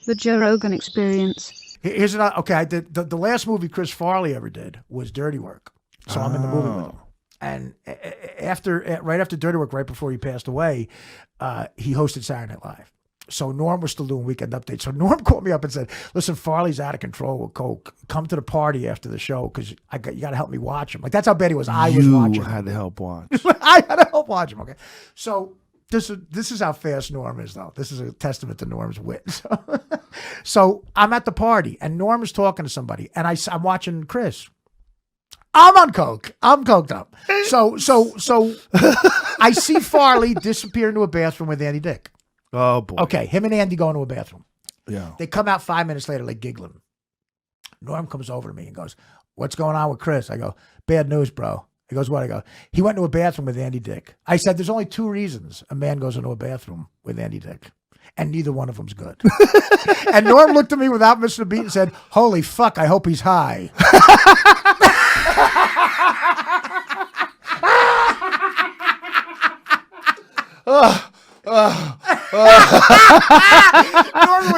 The Joe Rogan Experience. Here's another. Okay, I did the last movie Chris Farley ever did was Dirty Work. So I'm in the movie with him. And right after Dirty Work, right before he passed away, he hosted Saturday Night Live. So Norm was still doing Weekend Update. So Norm called me up and said, "Listen, Farley's out of control with coke. Come to the party after the show because you got to help me watch him." Like that's how bad he was. I was watching. You had to help watch. I had to help watch him. Okay, so this is how fast Norm is, though. This is a testament to Norm's wit. So I'm at the party and Norm is talking to somebody, and I'm watching Chris. I'm on coke. I'm coked up. So I see Farley disappear into a bathroom with Andy Dick. Oh, boy. Okay, him and Andy go into a bathroom. Yeah. They come out 5 minutes later, like giggling. Norm comes over to me and goes, "What's going on with Chris?" I go, "Bad news, bro." He goes, "What?" I go, "He went into a bathroom with Andy Dick." I said, "There's only 2 reasons a man goes into a bathroom with Andy Dick, and neither one of them's good." And Norm looked at me without missing a beat and said, "Holy fuck, I hope he's high."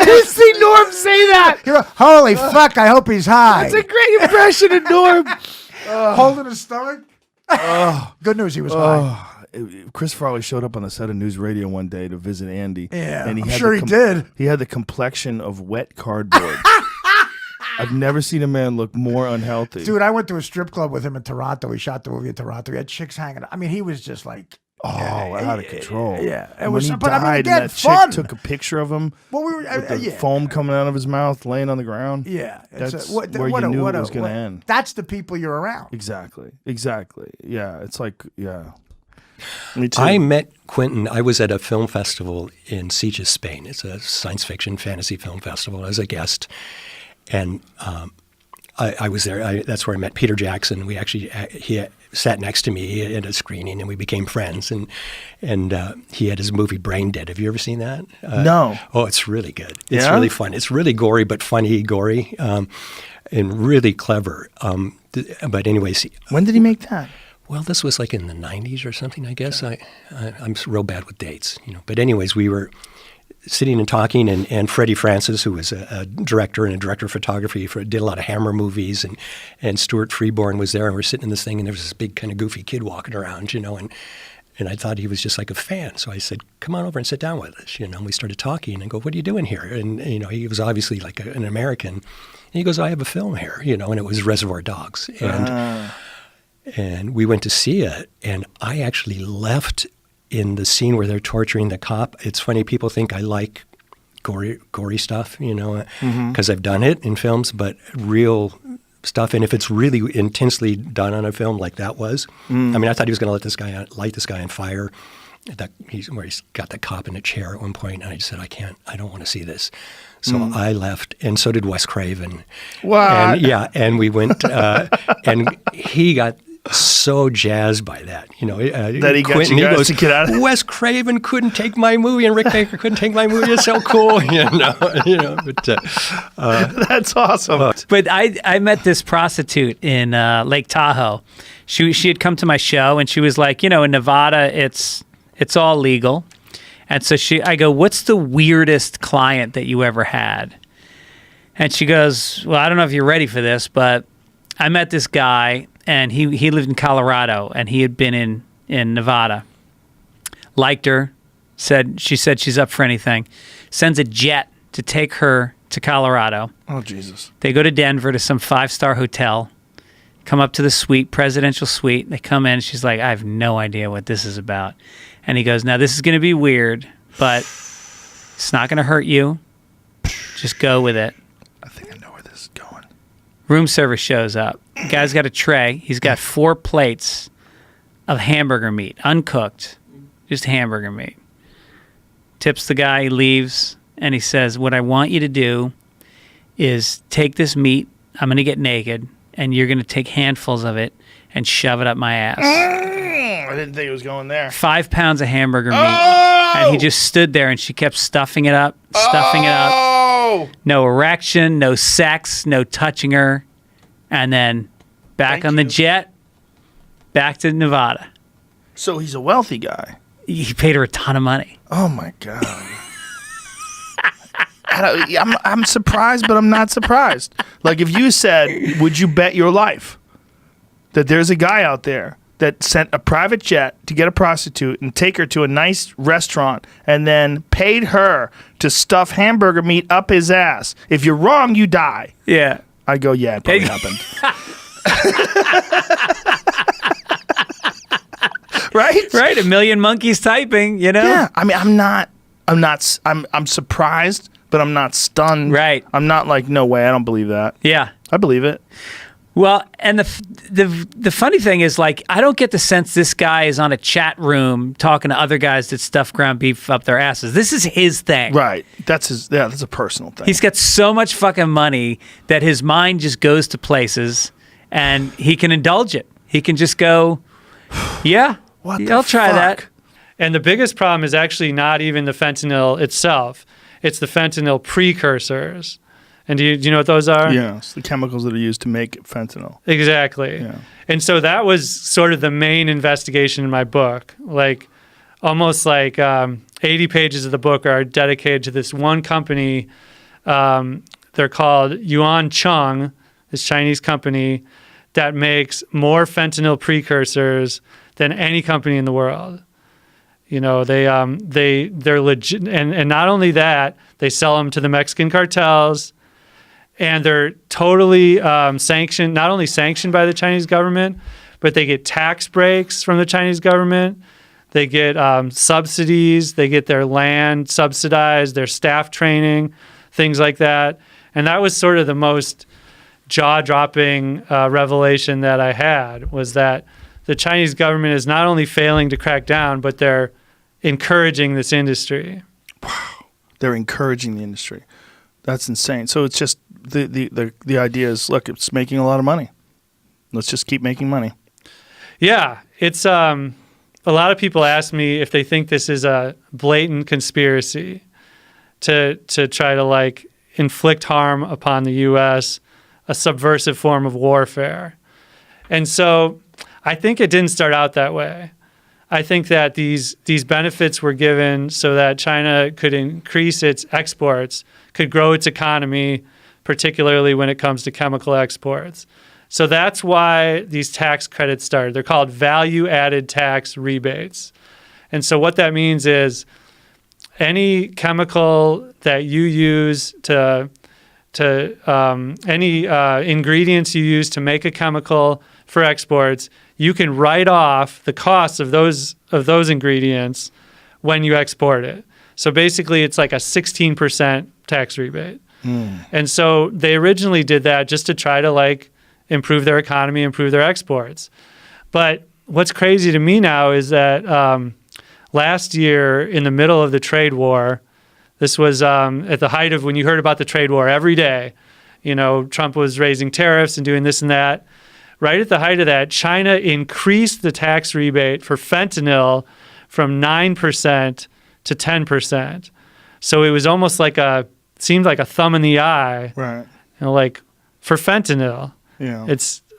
You see Norm say that. Holy fuck, I hope he's high. That's a great impression of Norm. Holding his stomach. Good news, he was high. Chris Farley showed up on the set of News Radio one day to visit Andy. Yeah, and I'm sure he did. He had the complexion of wet cardboard. I've never seen a man look more unhealthy. Dude, I went to a strip club with him in Toronto. He shot the movie in Toronto. He had chicks hanging. I mean, he was just like... out of control. Yeah. And when he died, again, and that fun. chick took a picture of him with the yeah. foam coming out of his mouth, laying on the ground. Yeah. That's where you knew it was going to end. That's the people you're around. Exactly. Yeah, it's like, yeah. Me too. I met Quentin. I was at a film festival in Sitges, Spain. It's a science fiction fantasy film festival. I was a guest. And I was there. That's where I met Peter Jackson. We actually he sat next to me at a screening, and we became friends. And he had his movie Brain Dead. Have you ever seen that? No. Oh, it's really good. It's really fun. It's really gory, but funny gory, and really clever. But anyways, when did he make that? Well, this was like in the 90s or something, I guess. I'm real bad with dates, But anyways, we were sitting and talking, and Freddie Francis, who was a director and a director of photography, did a lot of Hammer movies, and Stuart Freeborn was there, and we're sitting in this thing, and there was this big kind of goofy kid walking around, and I thought he was just like a fan. So I said, "Come on over and sit down with us," and we started talking, and go, "What are you doing here?" And, he was obviously like an American. And he goes, "I have a film here," and it was Reservoir Dogs. And we went to see it, and I actually left in the scene where they're torturing the cop. It's funny, people think I like gory stuff, because I've done it in films, but real stuff, and if it's really intensely done on a film like that was, I mean, I thought he was going to light this guy on fire, where he's got the cop in a chair at one point, and I just said, I don't want to see this. So I left, and so did Wes Craven. Wow. And we went, and he got so jazzed by that, that he got Quentin, you guys to get out of it. Wes Craven couldn't take my movie, and Rick Baker couldn't take my movie. It's so cool, But that's awesome. But I met this prostitute in Lake Tahoe. She had come to my show, and she was like, in Nevada, it's all legal. And so I go, "What's the weirdest client that you ever had?" And she goes, "Well, I don't know if you're ready for this, but I met this guy, and he lived in Colorado, and he had been in Nevada. Liked her, she said she's up for anything. Sends a jet to take her to Colorado. Oh, Jesus. They go to Denver to some 5-star hotel, come up to the suite, presidential suite. They come in, she's like, "I have no idea what this is about." And he goes, "Now, this is going to be weird, but it's not going to hurt you. Just go with it." I think I know where this is going. Room service shows up. The guy's got a tray. He's got 4 plates of hamburger meat, uncooked, just hamburger meat. Tips the guy, he leaves, and he says, "What I want you to do is take this meat. I'm going to get naked, and you're going to take handfuls of it and shove it up my ass." I didn't think it was going there. 5 pounds of hamburger meat. And he just stood there, and she kept stuffing it up. No erection, no sex, no touching her. And then back on the jet, back to Nevada. So he's a wealthy guy. He paid her a ton of money. Oh, my God. I'm surprised, but I'm not surprised. Like if you said, would you bet your life that there's a guy out there that sent a private jet to get a prostitute and take her to a nice restaurant and then paid her to stuff hamburger meat up his ass? If you're wrong, you die. Yeah. I go, yeah, it probably happened. Right? Right. A million monkeys typing, you know? Yeah. I mean, I'm surprised, but I'm not stunned. Right. I'm not like, no way, I don't believe that. Yeah. I believe it. Well, and the funny thing is, like, I don't get the sense this guy is on a chat room talking to other guys that stuff ground beef up their asses. This is his thing. Right. That's a personal thing. He's got so much fucking money that his mind just goes to places and he can indulge it. He can just go, yeah, I'll try that. And the biggest problem is actually not even the fentanyl itself. It's the fentanyl precursors. And do you know what those are? Yes, the chemicals that are used to make fentanyl. Exactly. Yeah. And so that was sort of the main investigation in my book. Like almost like 80 pages of the book are dedicated to this one company. They're called Yuan Cheng, this Chinese company that makes more fentanyl precursors than any company in the world. You know, they're legit, and not only that, they sell them to the Mexican cartels. And they're totally sanctioned, not only sanctioned by the Chinese government, but they get tax breaks from the Chinese government. They get subsidies. They get their land subsidized, their staff training, things like that. And that was sort of the most jaw-dropping revelation that I had, was that the Chinese government is not only failing to crack down, but they're encouraging this industry. Wow. They're encouraging the industry. That's insane. So it's just the idea is, look, it's making a lot of money. Let's just keep making money. Yeah, it's a lot of people ask me if they think this is a blatant conspiracy to try to like inflict harm upon the U.S., a subversive form of warfare. And so I think it didn't start out that way. I think that these benefits were given so that China could increase its exports, could grow its economy, particularly when it comes to chemical exports. So that's why these tax credits started. They're called value-added tax rebates. And so what that means is any chemical that you use any ingredients you use to make a chemical for exports, you can write off the costs of those ingredients when you export it. So basically, it's like a 16% tax rebate. And so they originally did that just to try to like improve their economy, improve their exports. But what's crazy to me now is that last year, in the middle of the trade war, this was at the height of when you heard about the trade war every day. You know, Trump was raising tariffs and doing this and that. Right at the height of that, China increased the tax rebate for fentanyl from 9% to 10%. So it was almost like seemed like a thumb in the eye. Right. You know, like for fentanyl. Yeah.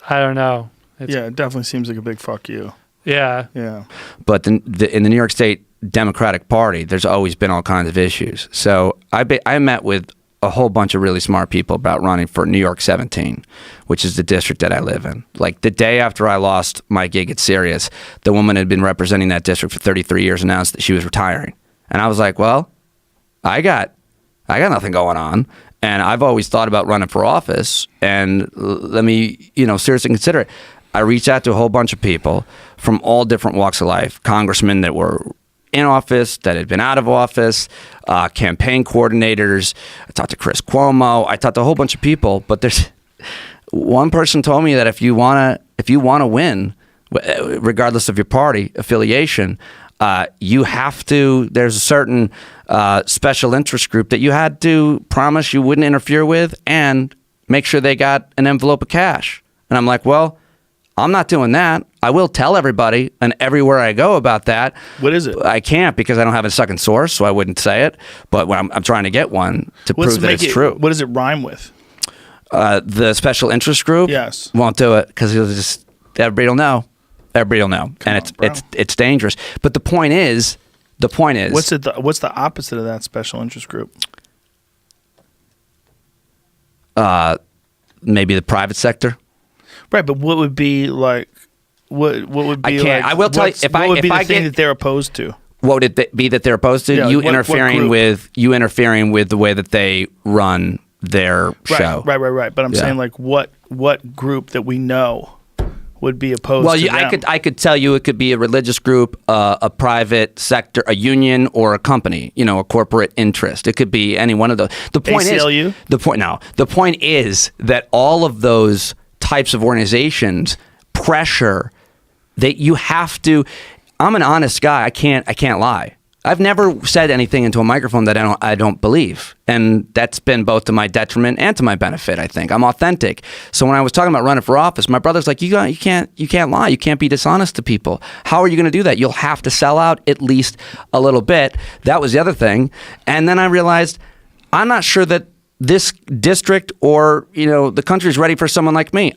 I don't know. Yeah, it definitely seems like a big fuck you. Yeah. Yeah. But in the New York State Democratic Party, there's always been all kinds of issues. So I met with a whole bunch of really smart people about running for New York 17, which is the district that I live in. Like the day after I lost my gig at Sirius, the woman had been representing that district for 33 years announced that she was retiring. And I was like, well, I got nothing going on. And I've always thought about running for office, and let me, seriously consider it. I reached out to a whole bunch of people from all different walks of life, congressmen that were in office, that had been out of office, campaign coordinators. I talked to Chris Cuomo. I talked to a whole bunch of people, but there's one person told me that if you want to win, regardless of your party affiliation, you have to, there's a certain special interest group that you had to promise you wouldn't interfere with and make sure they got an envelope of cash. And I'm like, well, I'm not doing that. I will tell everybody and everywhere I go about that. What is it? I can't because I don't have a second source, so I wouldn't say it. But when I'm trying to get one to prove that it's true. What does it rhyme with? The special interest group? Yes. Won't do it because everybody will know. Everybody will know. And it's dangerous. But the point is. What's the opposite of that special interest group? maybe the private sector. Right, but what would be like? What would be? I can't. Like, I will tell you if what would be the thing get that they're opposed to? What would it be that they're opposed to? Yeah, You like what interfering group? with the way that they run their show. Right. But I'm Yeah. saying like what group that we know would be opposed Well, to them? I could tell you it could be a religious group, a private sector, a union, or a company. A corporate interest. It could be any one of those. The point ACLU? is the point is that all of those types of organizations pressure that you have to. I'm an honest guy. I can't lie. I've never said anything into a microphone that I don't believe, and that's been both to my detriment and to my benefit. I think I'm authentic. So when I was talking about running for office, my brother's like, you can't lie. You can't be dishonest to people. How are you going to do that? You'll have to sell out at least a little bit. That was the other thing, and then I realized I'm not sure that this district or the country is ready for someone like me.